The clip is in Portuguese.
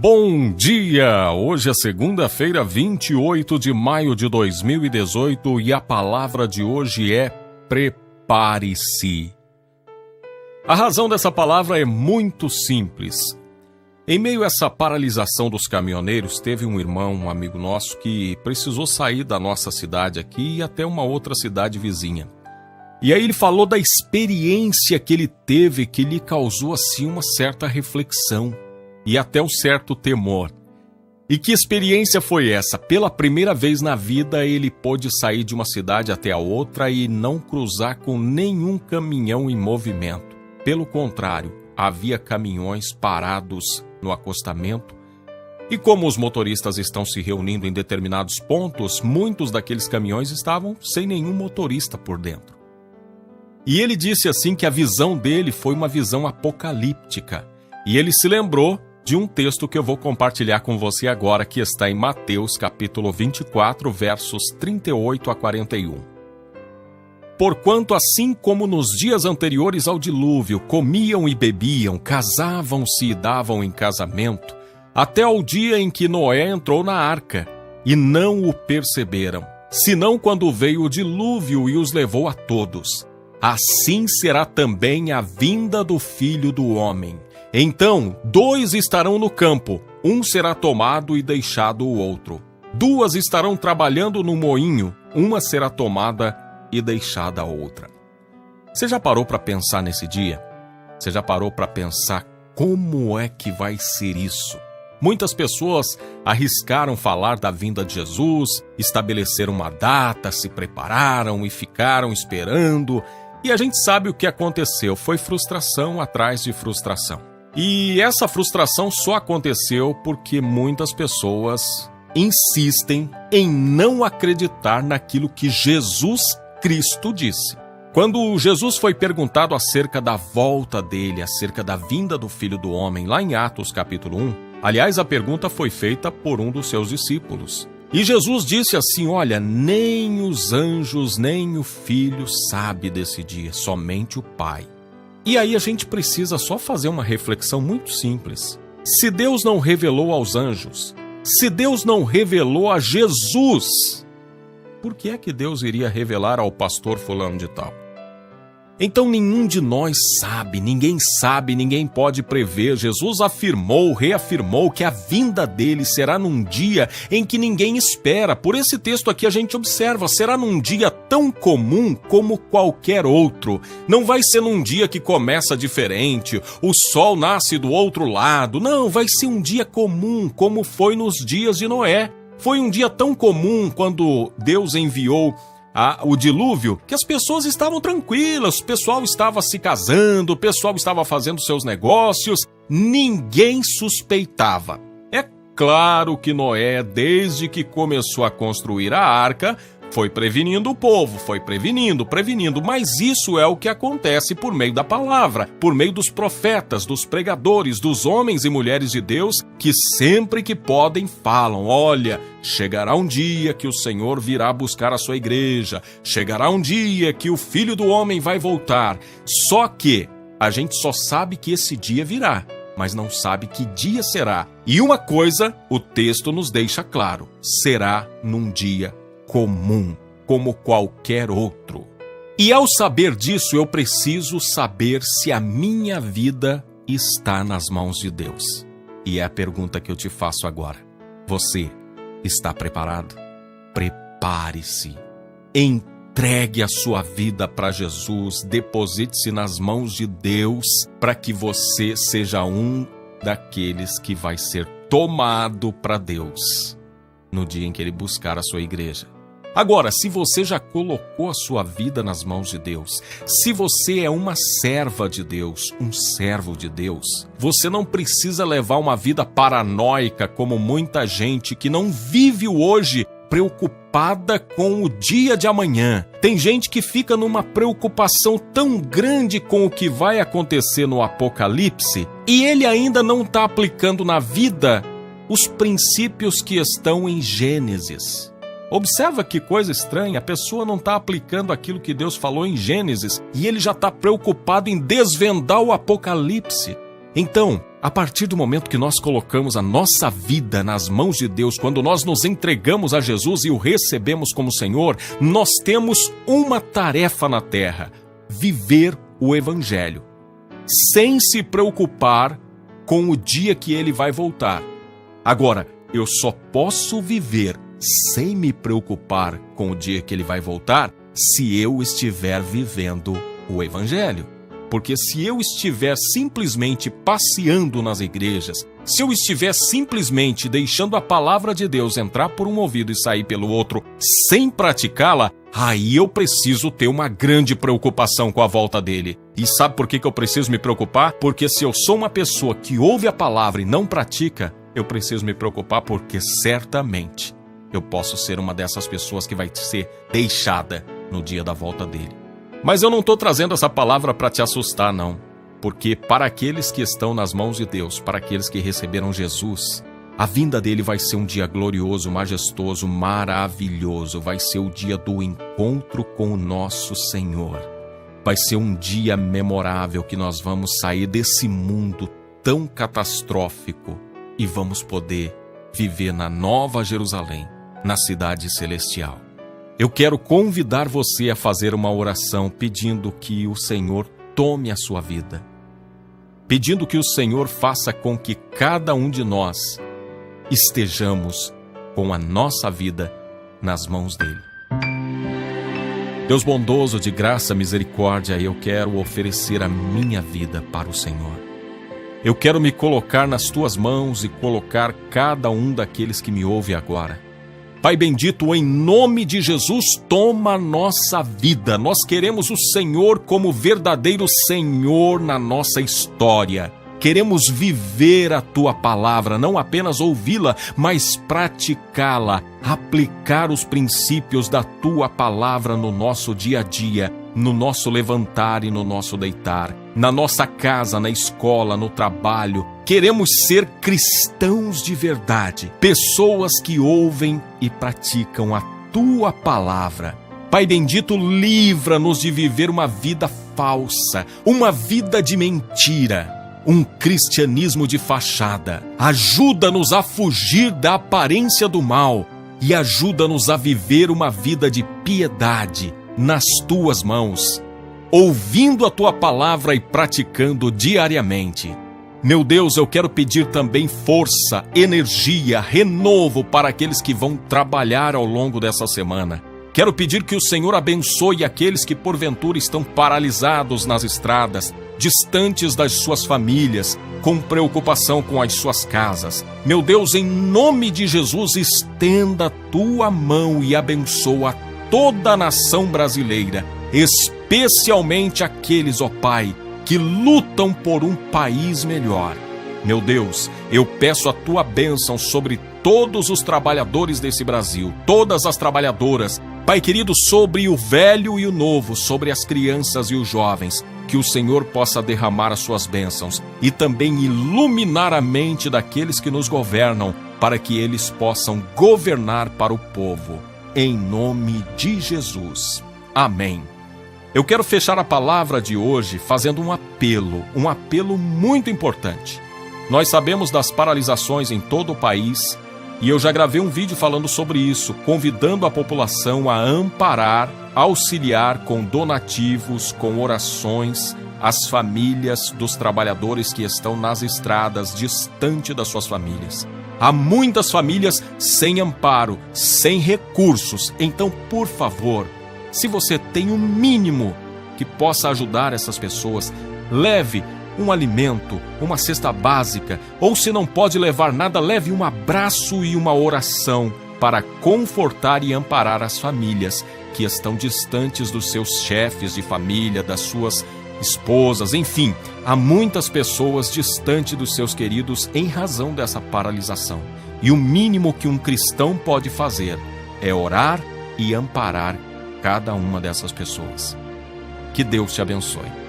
Bom dia! Hoje é segunda-feira, 28 de maio de 2018 e a palavra de hoje é prepare-se. A razão dessa palavra é muito simples. Em meio a essa paralisação dos caminhoneiros, teve um irmão, um amigo nosso, que precisou sair da nossa cidade aqui e ir até uma outra cidade vizinha. E aí ele falou da experiência que ele teve, que lhe causou assim uma certa reflexão e até um certo temor. E que experiência foi essa? Pela primeira vez na vida ele pôde sair de uma cidade até a outra e não cruzar com nenhum caminhão em movimento. Pelo contrário, havia caminhões parados no acostamento. E como os motoristas estão se reunindo em determinados pontos, muitos daqueles caminhões estavam sem nenhum motorista por dentro. E ele disse assim que a visão dele foi uma visão apocalíptica. E ele se lembrou de um texto que eu vou compartilhar com você agora, que está em Mateus capítulo 24, versos 38 a 41. Porquanto assim como nos dias anteriores ao dilúvio, comiam e bebiam, casavam-se e davam em casamento, até ao dia em que Noé entrou na arca, e não o perceberam, senão quando veio o dilúvio e os levou a todos. Assim será também a vinda do Filho do Homem. Então, 2 estarão no campo, um será tomado e deixado o outro. 2 estarão trabalhando no moinho, uma será tomada e deixada a outra. Você já parou para pensar nesse dia? Você já parou para pensar como é que vai ser isso? Muitas pessoas arriscaram falar da vinda de Jesus, estabeleceram uma data, se prepararam e ficaram esperando. E a gente sabe o que aconteceu, foi frustração atrás de frustração. E essa frustração só aconteceu porque muitas pessoas insistem em não acreditar naquilo que Jesus Cristo disse. Quando Jesus foi perguntado acerca da volta dele, acerca da vinda do Filho do Homem, lá em Atos capítulo 1, aliás, a pergunta foi feita por um dos seus discípulos. E Jesus disse assim, olha, nem os anjos, nem o Filho sabe desse dia, somente o Pai. E aí a gente precisa só fazer uma reflexão muito simples. Se Deus não revelou aos anjos, se Deus não revelou a Jesus, por que é que Deus iria revelar ao pastor fulano de tal? Então nenhum de nós sabe, ninguém pode prever. Jesus afirmou, reafirmou que a vinda dele será num dia em que ninguém espera. Por esse texto aqui a gente observa, será num dia tão comum como qualquer outro. Não vai ser num dia que começa diferente, o sol nasce do outro lado. Não, vai ser um dia comum, como foi nos dias de Noé. Foi um dia tão comum quando Deus enviou o dilúvio, que as pessoas estavam tranquilas, o pessoal estava se casando, o pessoal estava fazendo seus negócios, ninguém suspeitava. É claro que Noé, desde que começou a construir a arca, foi prevenindo o povo, foi prevenindo, mas isso é o que acontece por meio da palavra, por meio dos profetas, dos pregadores, dos homens e mulheres de Deus, que sempre que podem falam, olha, chegará um dia que o Senhor virá buscar a sua igreja, chegará um dia que o Filho do Homem vai voltar, só que a gente só sabe que esse dia virá, mas não sabe que dia será. E uma coisa o texto nos deixa claro, será num dia comum, como qualquer outro. E ao saber disso, eu preciso saber se a minha vida está nas mãos de Deus. E é a pergunta que eu te faço agora. Você está preparado? Prepare-se. Entregue a sua vida para Jesus, deposite-se nas mãos de Deus para que você seja um daqueles que vai ser tomado para Deus no dia em que Ele buscar a sua igreja. Agora, se você já colocou a sua vida nas mãos de Deus, se você é uma serva de Deus, um servo de Deus, você não precisa levar uma vida paranoica como muita gente que não vive o hoje preocupada com o dia de amanhã. Tem gente que fica numa preocupação tão grande com o que vai acontecer no Apocalipse e ele ainda não está aplicando na vida os princípios que estão em Gênesis. Observa que coisa estranha, a pessoa não está aplicando aquilo que Deus falou em Gênesis e ele já está preocupado em desvendar o Apocalipse. Então, A partir do momento que nós colocamos a nossa vida nas mãos de Deus, quando nós nos entregamos a Jesus e o recebemos como Senhor, nós temos uma tarefa na terra: viver o Evangelho, sem se preocupar com o dia que ele vai voltar. Agora, eu só posso viver sem me preocupar com o dia que ele vai voltar se eu estiver vivendo o Evangelho. Porque se eu estiver simplesmente passeando nas igrejas, se eu estiver simplesmente deixando a palavra de Deus entrar por um ouvido e sair pelo outro sem praticá-la, aí eu preciso ter uma grande preocupação com a volta dele. E sabe por que eu preciso me preocupar? Porque se eu sou uma pessoa que ouve a palavra e não pratica, eu preciso me preocupar porque certamente eu posso ser uma dessas pessoas que vai ser deixada no dia da volta dele. Mas eu não estou trazendo essa palavra para te assustar, não. Porque para aqueles que estão nas mãos de Deus, para aqueles que receberam Jesus, a vinda dele vai ser um dia glorioso, majestoso, maravilhoso. Vai ser o dia do encontro com o nosso Senhor. Vai ser um dia memorável que nós vamos sair desse mundo tão catastrófico e vamos poder viver na Nova Jerusalém, na cidade celestial. Eu quero convidar você a fazer uma oração pedindo que o Senhor tome a sua vida. Pedindo que o Senhor faça com que cada um de nós estejamos com a nossa vida nas mãos dele. Deus bondoso, de graça e misericórdia, eu quero oferecer a minha vida para o Senhor. Eu quero me colocar nas tuas mãos e colocar cada um daqueles que me ouve agora. Pai bendito, em nome de Jesus, toma a nossa vida. Nós queremos o Senhor como verdadeiro Senhor na nossa história. Queremos viver a Tua palavra, não apenas ouvi-la, mas praticá-la, aplicar os princípios da Tua palavra no nosso dia a dia, no nosso levantar e no nosso deitar, na nossa casa, na escola, no trabalho. Queremos ser cristãos de verdade, pessoas que ouvem e praticam a Tua palavra. Pai bendito, livra-nos de viver uma vida falsa, uma vida de mentira, um cristianismo de fachada. Ajuda-nos a fugir da aparência do mal e ajuda-nos a viver uma vida de piedade nas Tuas mãos, ouvindo a Tua palavra e praticando diariamente. Meu Deus, eu quero pedir também força, energia, renovo para aqueles que vão trabalhar ao longo dessa semana. Quero pedir que o Senhor abençoe aqueles que porventura estão paralisados nas estradas, distantes das suas famílias, com preocupação com as suas casas. Meu Deus, em nome de Jesus, estenda a Tua mão e abençoa toda a nação brasileira, especialmente aqueles, ó Pai, que lutam por um país melhor. Meu Deus, eu peço a Tua bênção sobre todos os trabalhadores desse Brasil, todas as trabalhadoras, Pai querido, sobre o velho e o novo, sobre as crianças e os jovens, que o Senhor possa derramar as suas bênçãos e também iluminar a mente daqueles que nos governam, para que eles possam governar para o povo. Em nome de Jesus. Amém. Eu quero fechar a palavra de hoje fazendo um apelo muito importante. Nós sabemos das paralisações em todo o país e eu já gravei um vídeo falando sobre isso, convidando a população a amparar, auxiliar com donativos, com orações, as famílias dos trabalhadores que estão nas estradas, distante das suas famílias. Há muitas famílias sem amparo, sem recursos. Então, por favor, se você tem um mínimo que possa ajudar essas pessoas, leve um alimento, uma cesta básica, ou se não pode levar nada, leve um abraço e uma oração para confortar e amparar as famílias que estão distantes dos seus chefes de família, das suas esposas, enfim, há muitas pessoas distantes dos seus queridos em razão dessa paralisação. E o mínimo que um cristão pode fazer é orar e amparar cada uma dessas pessoas. Que Deus te abençoe.